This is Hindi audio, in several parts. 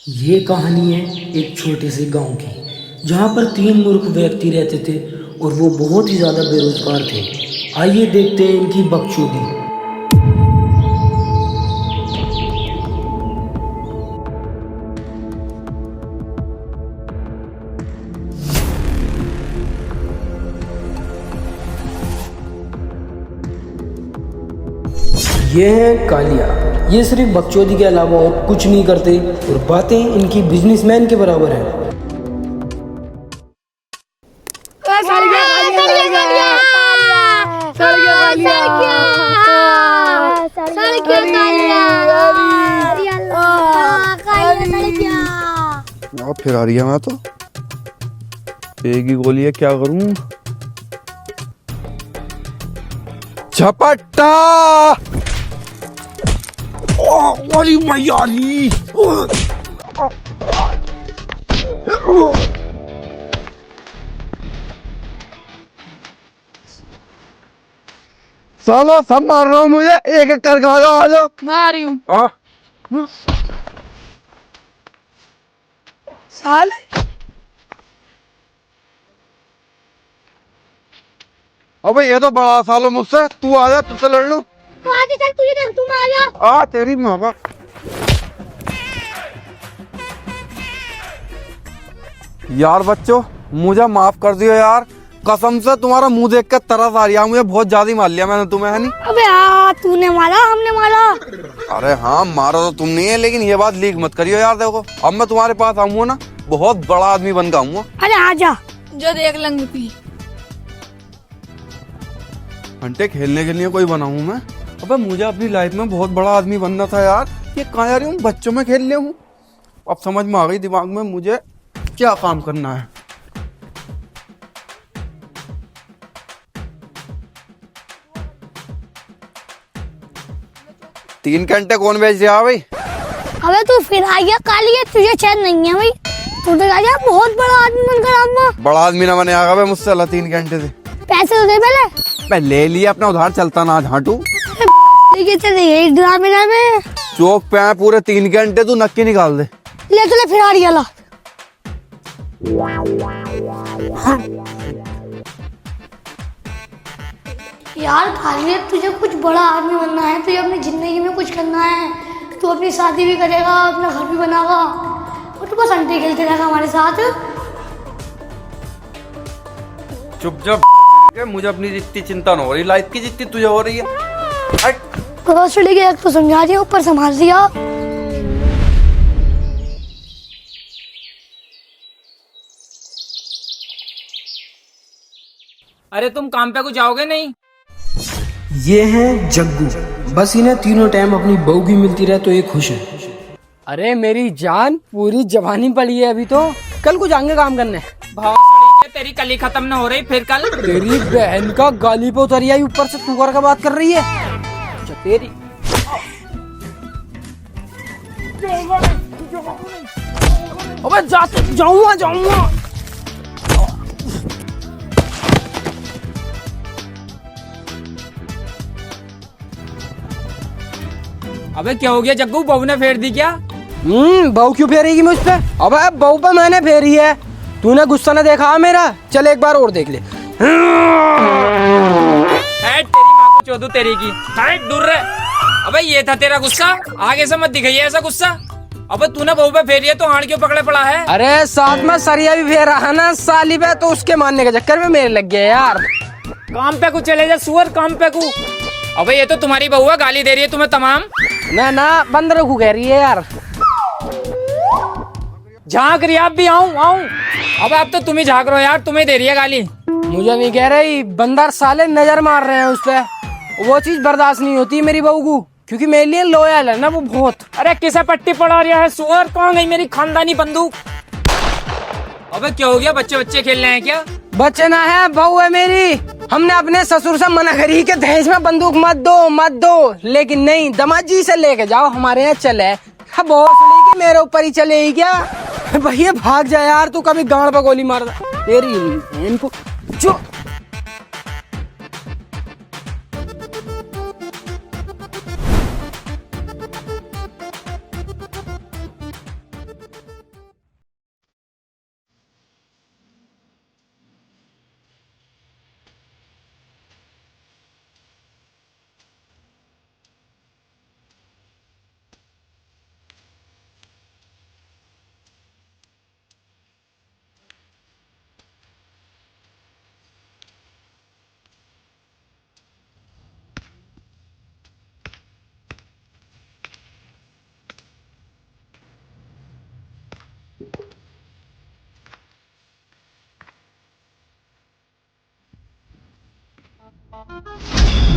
ये कहानी है एक छोटे से गांव की, जहां पर तीन मूर्ख व्यक्ति रहते थे और वो बहुत ही ज़्यादा बेरोजगार थे। आइए देखते हैं इनकी बकचोदी। ये है कालिया। ये सिर्फ बकचोदी के अलावा और कुछ नहीं करते और बातें इनकी बिजनेसमैन के बराबर है। फिर आ रही है। मैं तो एक ही गोली है, क्या करूं? झपट्टा! वाली मैयारी! साला सब मार रहा हूँ, मुझे एक एक करके आ जाओ। मैं आ रही हूँ। साले अबे ये तो बड़ा सालो मुझसे, तू आ जा, तुझसे लड़ लूं। आगे चल, तुझे देख, तुम आ जा। आ तेरी माँ बाप। यार बच्चों, मुझे माफ कर दियो यार, कसम से तुम्हारा मुंह देख कर तरस आ रही है मुझे। बहुत ज्यादा मार लिया मैंने तुम्हें, है नहीं? अबे तूने मारा, हमने मारा। अरे हाँ, मारा तो तुम नहीं है, लेकिन ये बात लीक मत करियो यार। देखो अब मैं तुम्हारे पास आऊंगा ना, बहुत बड़ा आदमी बन के आऊंगा। अरे आजा, जो देख लेंगे पी। घंटे खेलने के लिए कोई बना हूँ मैं? अबे मुझे अपनी लाइफ में बहुत बड़ा आदमी बनना था यार। ये कहाँ जा रही हूँ, बच्चों में खेल रही हूँ। अब समझ में आ गई दिमाग में मुझे क्या काम करना है। तीन घंटे कौन बेच रहा भाई? अबे तू फिर आ गया काली, तुझे चैन नहीं है भाई। तू तो आजा, बहुत बड़ा आदमी बनकर आऊंगा। बड़ा आदमी ना बने आगा मुझसे अल्लाह 3 घंटे से। पैसे तो दे पहले। मैं ले लिया अपना उधार, चलता ना झाटू। लेके चले यही ड्रामे ना में। चौक पे आए पूरे 3 घंटे, तू नक्की निकाल दे। ले चले फिर आ रही है। हाँ। यार काली, तुझे कुछ बड़ा आदमी बनना है, तुझे अपनी जिंदगी में कुछ करना है। तू अपनी शादी भी करेगा, अपना घर भी बनाएगा और तू बस अंटे खेलते रहेगा हमारे साथ। चुपचाप, मुझे अपनी जितनी चिंता ना हो रही लाइफ की जितनी तुझे हो रही है। ग्रोसरी के एक तो समझा दिया, ऊपर संभाल दिया। अरे तुम काम पे को जाओगे नहीं? ये है जग्गू। बस इन्हें तीनों टाइम अपनी बहू की मिलती रहे तो ये खुश है। अरे मेरी जान, पूरी जवानी पड़ी है अभी तो, कल को जाएंगे काम करने। तेरी कली खत्म ना हो रही, फिर कल तेरी बहन का गाली पे उतरी आई, ऊपर से तू कर बात कर रही है। अच्छा तेरी अबे जाऊंगा। अबे क्या हो गया जग्गू, बहू ने फेर दी क्या? बहू क्यों फेरेगी मुझ पे? अबे बहू पे मैंने फेरी है, तूने गुस्सा न देखा मेरा? चल एक बार और देख ले। तेरी माँ को चोदू तेरी की। दूर रहे। अबे ये था तेरा गुस्सा, आगे से मत दिखाइए ऐसा गुस्सा। अबे तूने बहू पे फेरी है तो हाड़ क्यों पकड़े पड़ा है? अरे साथ में सरिया भी फेर रहा है ना साली पे, तो उसके मानने के चक्कर में मेरे लग गया यार। काम पे को चले जा सुअर, काम पे को। अबे ये तो तुम्हारी बहू है, गाली दे रही है तुम्हें तमाम। ना बंदर को कह रही है यार। झांक रही, आप भी आऊं। अब आप तो तुम ही झांक रहे हो यार, तुम्हें दे रही है गाली। मुझे नहीं कह रही, बंदर साले नजर मार रहे हैं उस पे। वो चीज बर्दाश्त नहीं होती मेरी बहू को, क्योंकि मेरे लिए लोयल है ना वो बहुत। अरे किसे पट्टी पड़ा रहा है सुअर? कौन गई मेरी खानदानी बंदूक? अबे क्या हो गया, बच्चे खेल रहे हैं क्या? बच्चे ना है, बहू है मेरी। हमने अपने ससुर से मना करी कि दहेज में बंदूक मत दो, लेकिन नहीं, दमाजी से लेके जाओ, हमारे यहाँ चले। बहुत मेरे ऊपर ही चले क्या? भैया भाग जा यार, तू कभी गांड पे गोली मार तेरी इनको जो।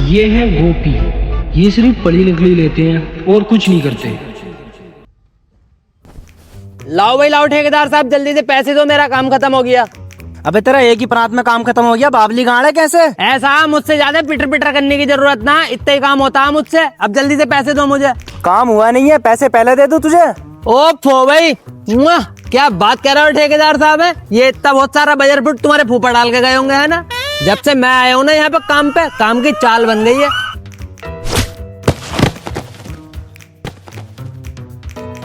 ये है गोपी। ये सिर्फ पढ़ी लिखी लेते हैं और कुछ नहीं करते। लाओ भाई लाओ ठेकेदार साहब, जल्दी से पैसे दो, मेरा काम खत्म हो गया। अबे तेरा एक ही प्रांत में काम खत्म हो गया, बाबली गाड़ है कैसे? ऐसा मुझसे ज्यादा पिटर पिटर करने की जरूरत ना, इतना ही काम होता है मुझसे। अब जल्दी से पैसे दो मुझे। काम हुआ नहीं है, पैसे पहले दे दूं तुझे? ओफो भाई, मुआ, क्या बात कर रहे हो ठेकेदार साहब है? ये इतना बहुत सारा बजर फुट तुम्हारे फूफा डाल के गए होंगे है ना? जब से मैं आया हूँ ना यहाँ पे काम की चाल बन गई है।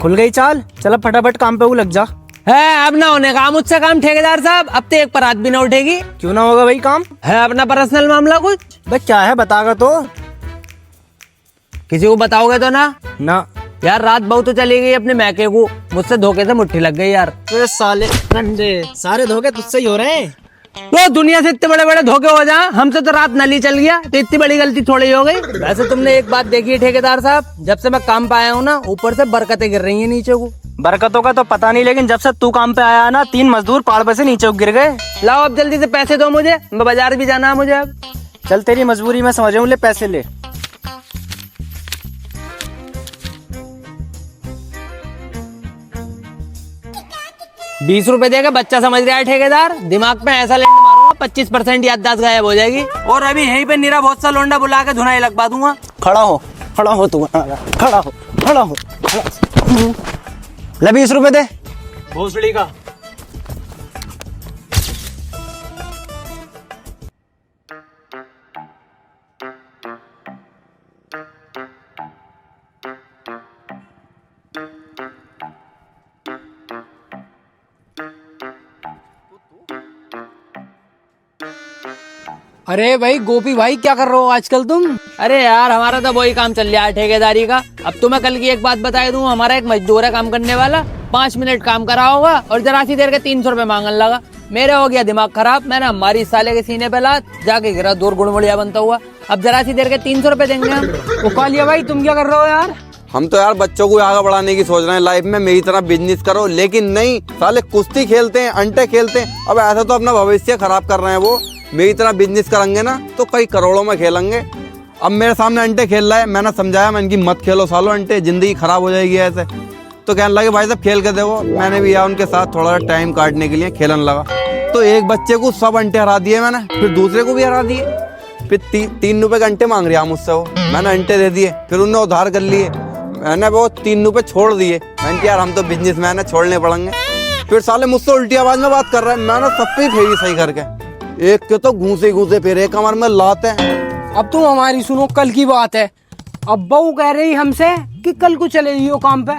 खुल गई चाल, चल अब फटाफट काम पे वो लग जा। है अब ना होने का मुझसे काम ठेकेदार साहब, अब तो एक परात भी ना उठेगी। क्यों ना होगा भाई काम? है अपना पर्सनल मामला कुछ? बे क्या है बतागा तो? किसी को बताओगे तो ना? ना। यार रात बहुत तो चली गई अपने मैके को, मुझसे धोखे से मुट्ठी लग गई यार। तो साले गंदे सारे धोखे तुझसे ही हो रहे हैं। वो दुनिया से इतने बड़े बड़े धोखे हो जाए, हमसे तो रात नली चल गया, तो इतनी बड़ी गलती थोड़ी हो गई। वैसे तुमने एक बात देखी है ठेकेदार साहब, जब से मैं काम पे आया हूँ ना, ऊपर से बरकतें गिर रही हैं नीचे को। बरकतों का तो पता नहीं, लेकिन जब से तू काम पे आया ना 3 मजदूर पहाड़ पे से नीचे गिर गए। लाओ अब जल्दी से पैसे दो मुझे, मैं बाजार भी जाना है मुझे अब। चल तेरी मजबूरी मैं समझ रहा हूँ, ले पैसे ले। ₹20 देगा बच्चा समझ रहा है ठेकेदार, दिमाग पे ऐसा लैंड मारूंगा 25% याददाश्त गायब हो जाएगी। और अभी यहीं पे नीरा बहुत सा लोंडा बुला के धुनाई लगवा दूंगा। खड़ा हो तू, खड़ा हो। ले 20 रुपए दे। भोसड़ी का। अरे भाई गोपी भाई, क्या कर रहे हो आजकल तुम? अरे यार हमारा तो वही काम चल रहा है ठेकेदारी का। अब तो मैं कल की एक बात बता दूं, हमारा एक मजदूर है काम करने वाला, 5 मिनट काम करा होगा और जरा सी देर के 300 रुपए मांगने लगा। मेरे हो गया दिमाग खराब, मैंने हमारी साले के सीने पे लात जाके गिरा, दूर गुड़मुड़िया बनता हुआ। अब जरा सी देर के 300 रुपए देंगे हम। वो कालिया भाई तुम क्या कर रहे हो यार? हम तो यार बच्चों को आगे बढ़ाने की सोच रहे हैं लाइफ में, मेरी तरह बिजनेस करो। लेकिन नहीं, साले कुश्ती खेलते हैं, अंटे खेलते हैं। अब ऐसा तो अपना भविष्य खराब कर रहे हैं वो। मेरी तरह बिजनेस करेंगे ना तो कई करोड़ों में खेलेंगे। अब मेरे सामने अंटे खेल रहा है, मैंने समझाया, मैं इनकी मत खेलो सालो अंटे, जिंदगी खराब हो जाएगी ऐसे। तो कहने लगे भाई साहब खेल के देखो। मैंने भी यार उनके साथ थोड़ा सा टाइम काटने के लिए खेलने लगा। तो एक बच्चे को सब अंटे हरा दिए मैंने, फिर दूसरे को भी हरा दिए। फिर 3 रुपए के अंटे मांग रहा मुझसे वो, मैंने अंटे दे दिए। फिर उन्होंने उधार कर लिए, मैंने वो 3 रुपए छोड़ दिए। मैंने यार हम तो बिजनेसमैन है, छोड़ने पड़ेंगे। फिर साले मुझसे उल्टी आवाज में बात कर रहा है। मैंने सब पे फेरी सही करके, एक के तो घूसे फिर एक कमर में लाते हैं। अब तुम हमारी सुनो, कल की बात है। अब बहू कह रही हमसे कि कल को चले जाइयो काम पे।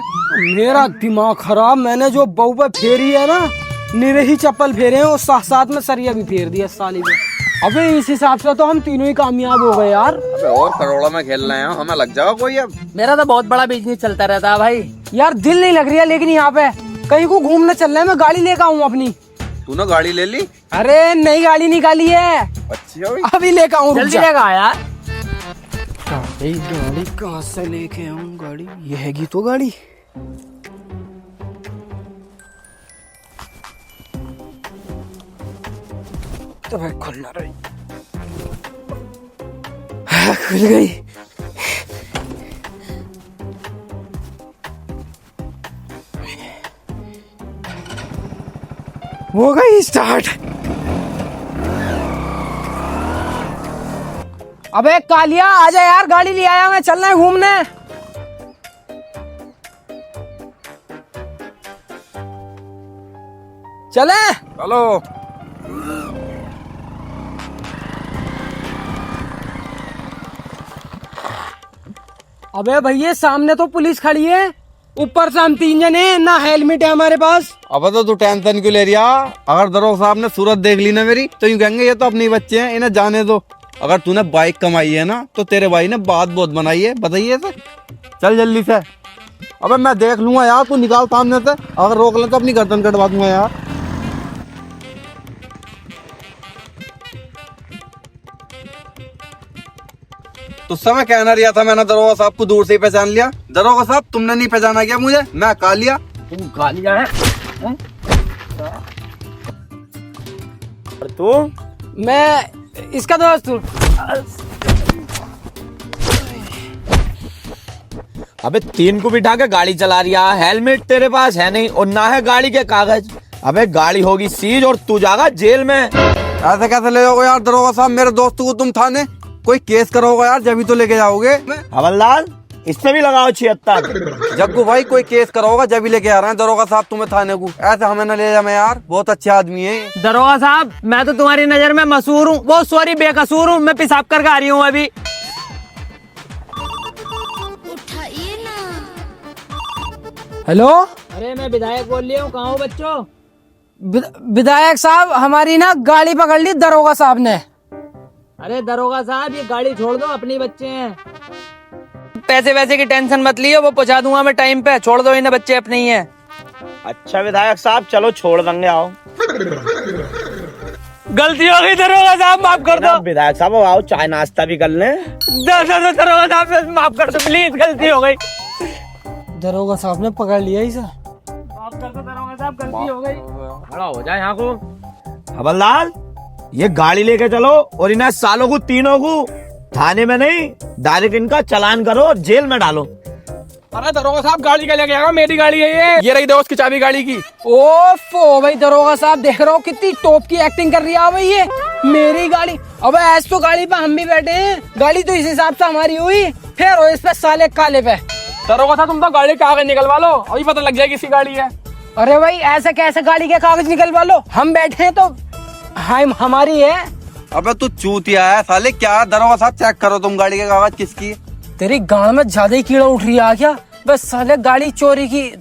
मेरा दिमाग खराब, मैंने जो बहू पे फेरी है ना, निरे ही चप्पल फेरे हैं और साथ में सरिया भी फेर दिया साली पे। अबे इस हिसाब से तो हम तीनों ही कामयाब हो गए यार। अबे और करोड़ों में खेल रहे हैं, हमें लग जाओ कोई। अब मेरा तो बहुत बड़ा बिजनेस चलता रहता है भाई। यार दिल नहीं लग रही है लेकिन यहाँ पे कहीं को घूमने चल रहे हैं, मैं गाड़ी लेकर आऊँ अपनी। तूने गाड़ी ले ली? अरे नई गाड़ी निकाली है, अच्छी है। अभी लेकर आऊँ। जल्दी लेगा यार। गाड़ी कहाँ से लेके आऊँ? गाड़ी ये हैगी तो गाड़ी। तो भाई खुल ना रही। खुल गई। हो गई स्टार्ट। अबे कालिया आजा यार, गाड़ी ले आया मैं, चलना है घूमने। चले चलो। अबे भैया सामने तो पुलिस खड़ी है, ऊपर से हम 3 जने, ना हेलमेट है हमारे पास। अब तो तू टेंशन क्यों ले रहा? अगर दरोगा साहब ने सूरत देख ली ना मेरी, तो यूं कहेंगे ये तो अपने बच्चे हैं, इन्हें जाने दो। अगर तूने बाइक कमाई है ना, तो तेरे भाई ने बात बहुत बनाई है, बताइए से। चल जल्दी से। अबे मैं देख लूंगा यार, तू निकाल सामने से। अगर रोक ले तो अपनी गर्दन कटवा दूंगा यार। तो समय कहना रहा था, मैंने दरोगा साहब को दूर से ही पहचान लिया। दरोगा साहब तुमने नहीं पहचाना क्या मुझे? मैं कालिया। तुम कालिया है? और तू? मैं इसका दोस्त हूँ। अबे 3 को बिठा के गाड़ी चला रही है, हेलमेट तेरे पास है नहीं और ना है गाड़ी के कागज। अबे गाड़ी होगी सीज और तू जाएगा जेल में। ऐसे कैसे ले जाओगे यार दरोगा साहब, मेरे दोस्त को तुम थाने कोई केस करोगे यार जब ही तो लेके जाओगे। हवलदार इससे भी लगाओ 76। जग्गू भाई कोई केस करोगा जब ही लेके आ रहे हैं दरोगा साहब तुम्हें थाने को, ऐसे हमें न ले जा। मैं यार बहुत अच्छे आदमी है। दरोगा साहब मैं तो तुम्हारी नजर में मशहूर हूँ, वो सॉरी बेकसूर हूँ, मैं पेशाब करके आ रही हूँ अभी। उठाइए ना। हेलो अरे मैं विधायक बोल रही हूँ, कहाँ हो बच्चों? विधायक साहब, हमारी ना गाड़ी पकड़ ली दरोगा साहब ने। अरे दरोगा साहब ये गाड़ी छोड़ दो, अपने बच्चे हैं। पैसे वैसे की टेंशन मत लियो, वो पहुंचा दूंगा मैं टाइम पे, छोड़ दो इन्हें, बच्चे अपने ही हैं। अच्छा विधायक साहब चलो छोड़ देंगे, आओ। गलती हो गई दरोगा साहब, माफ कर दो। विधायक साहब आओ चाय नाश्ता भी कर लें। दरोगा साहब माफ कर दो प्लीज, गलती हो गई। दरोगा साहब ने पकड़ लिया इसे। माफ कर दो दरोगा साहब, गलती हो गई। खड़ा हो जाए यहाँ को। हवलदार ये गाड़ी लेके चलो और इन्हें सालों को तीनों को थाने में नहीं डायरेक्ट इनका चालान करो और जेल में डालो। अरे दरोगा साहब गाड़ी का लेके आएगा, मेरी गाड़ी है ये रही दोस्त की चाबी गाड़ी की। ओफो भाई दरोगा साहब, देख रहा हूँ कितनी टॉप की एक्टिंग कर रही है भाई ये। मेरी गाड़ी, अबे ऐस तो गाड़ी पे हम भी बैठे हैं, गाड़ी तो इस हिसाब से हमारी हुई, फिर हो इस पे साले काले पे। दरोगा साहब तुम तो गाड़ी के कागज निकलवा लो, अभी पता लग जाएगी किसी गाड़ी है। अरे भाई ऐसे कैसे गाड़ी के कागज निकलवा लो, हम बैठे हैं तो हमारी है। अबे तू चूतिया है साले, क्या दरोगा साहब चेक करो तुम गाड़ी के कागज किसकी है। तेरी गाड़ में ज्यादा ही कीड़ा उठ रही है क्या? बस साले गाड़ी चोरी की।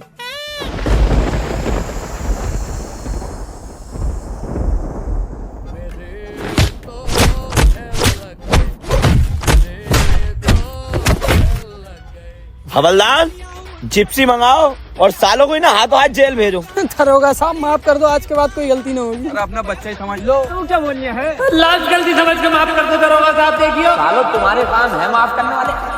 हवलदार जिप्सी मंगाओ और सालों को ही ना हाथों हाथ जेल भेजो। दरोगा साहब माफ कर दो, आज के बाद कोई गलती ना होगी। अरे अपना बच्चा ही समझ लो। तू क्या बोलिए है? लास्ट गलती समझ के माफ कर दो दरोगा साहब, देखियो। सालो तुम्हारे काम है माफ करने वाले।